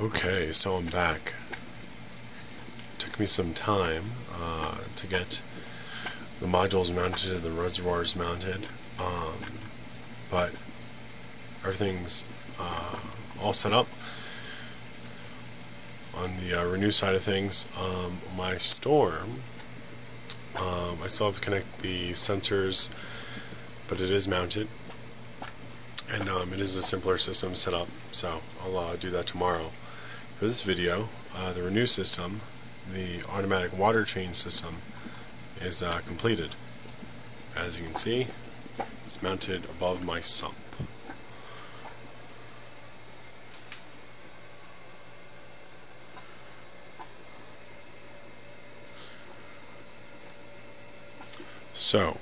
Okay, so I'm back. Took me some time to get the modules mounted and the reservoirs mounted, but everything's all set up. On the renew side of things, my storm, I still have to connect the sensors, but it is mounted, and it is a simpler system set up, so I'll do that tomorrow. For this video, the renew system, the automatic water change system, is completed. As you can see, it's mounted above my sump. So,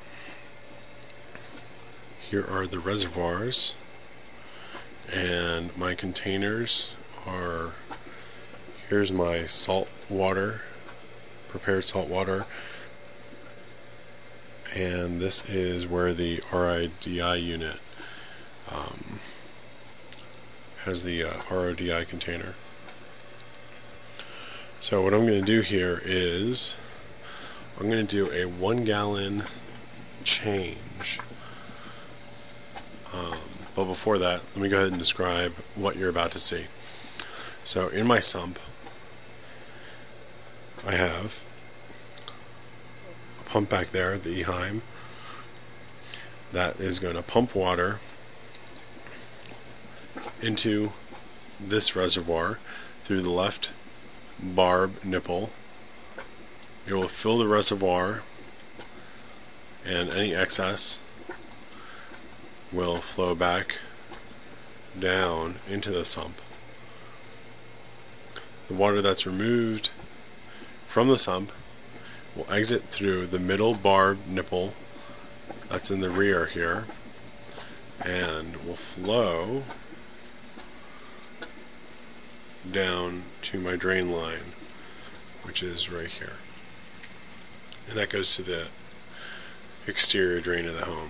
here are the reservoirs, and my containers are, here's my salt water, prepared salt water, and this is where the RODI unit has the RODI container. So what I'm going to do here is I'm going to do a 1 gallon change. But before that, let me go ahead and describe what you're about to see. So in my sump, I have a pump back there, the Eheim, that is going to pump water into this reservoir through the left barb nipple. It will fill the reservoir, and any excess will flow back down into the sump. The water that's removed from the sump will exit through the middle barb nipple that's in the rear here, and will flow down to my drain line, which is right here. And that goes to the exterior drain of the home.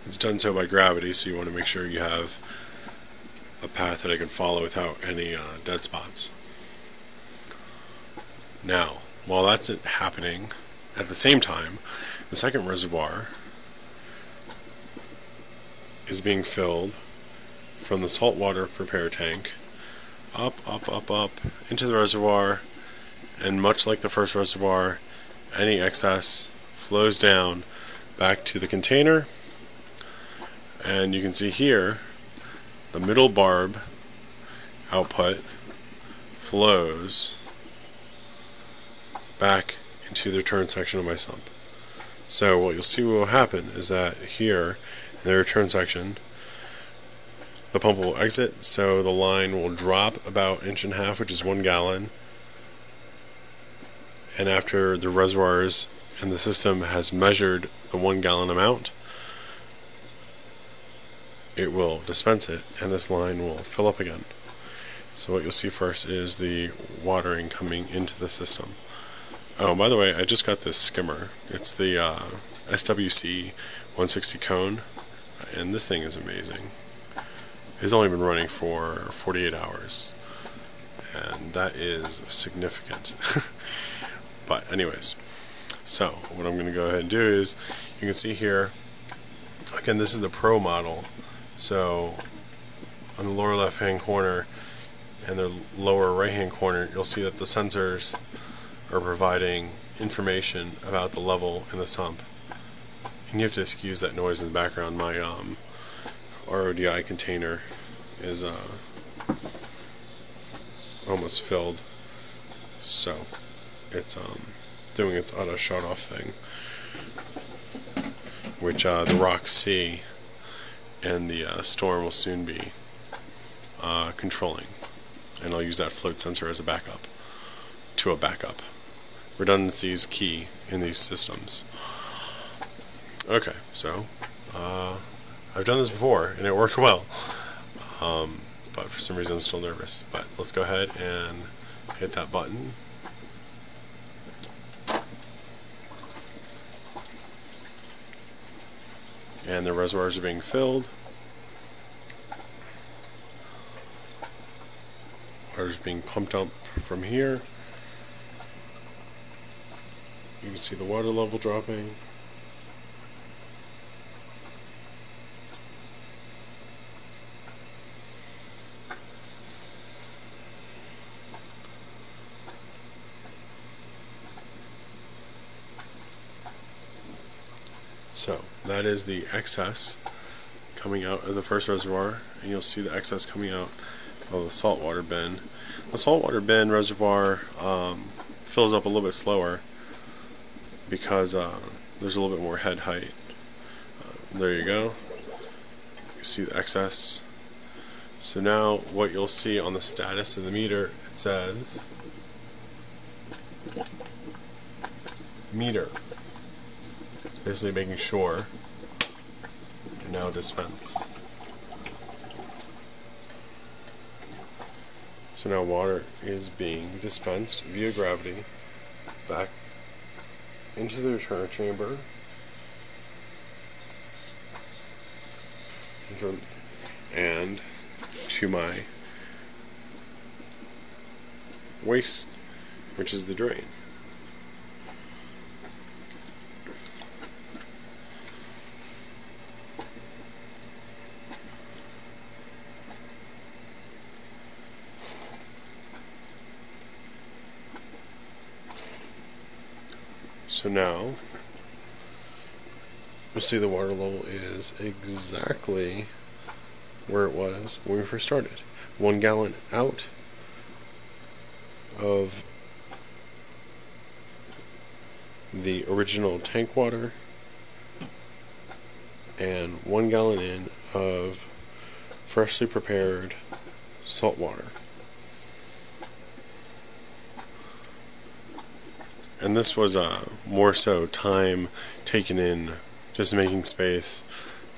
It's done so by gravity, so you want to make sure you have a path that I can follow without any dead spots. Now, while that's happening, at the same time, the second reservoir is being filled from the saltwater prepare tank up into the reservoir, and much like the first reservoir, any excess flows down back to the container. And you can see here the middle barb output flows back into the return section of my sump. So what you'll see will happen is that here in the return section, the pump will exit, so the line will drop about 1.5 inches, which is 1 gallon, and after the reservoirs and the system has measured the 1 gallon amount, it will dispense it, and this line will fill up again. So what you'll see first is the watering coming into the system. Oh, by the way, I just got this skimmer. It's the SWC 160 cone, and this thing is amazing. It's only been running for 48 hours, and that is significant. But anyways, so what I'm going to go ahead and do is, you can see here, again, this is the Pro model. So on the lower left hand corner and the lower right hand corner, you'll see that the sensors are providing information about the level in the sump. And you have to excuse that noise in the background. My RODI container is almost filled, so it's doing its auto shut off thing, which the rocks see, and the storm will soon be controlling. And I'll use that float sensor as a backup to a backup. Redundancy is key in these systems. Okay, so I've done this before and it worked well, but for some reason I'm still nervous. But let's go ahead and hit that button. And the reservoirs are being filled. Water's being pumped up from here. You can see the water level dropping. So that is the excess coming out of the first reservoir, and you'll see the excess coming out of the saltwater bin. The saltwater bin reservoir fills up a little bit slower because there's a little bit more head height. There you go. You see the excess. So now what you'll see on the status of the meter, it says meter. Basically making sure to now dispense. So now water is being dispensed via gravity back into the return chamber and to my waste, which is the drain. So now, you'll see the water level is exactly where it was when we first started. 1 gallon out of the original tank water and 1 gallon in of freshly prepared salt water. And this was more so time taken in just making space,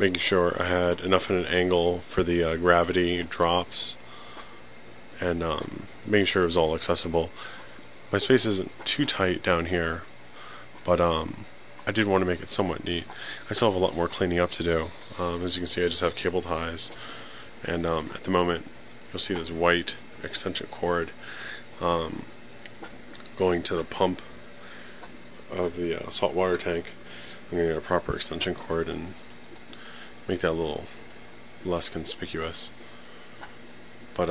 making sure I had enough in an angle for the gravity drops, and making sure it was all accessible. My space isn't too tight down here, but I did want to make it somewhat neat. I still have a lot more cleaning up to do. As you can see, I just have cable ties, and at the moment you'll see this white extension cord going to the pump of the salt water tank. I'm going to get a proper extension cord and make that a little less conspicuous. But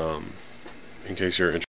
in case you're interested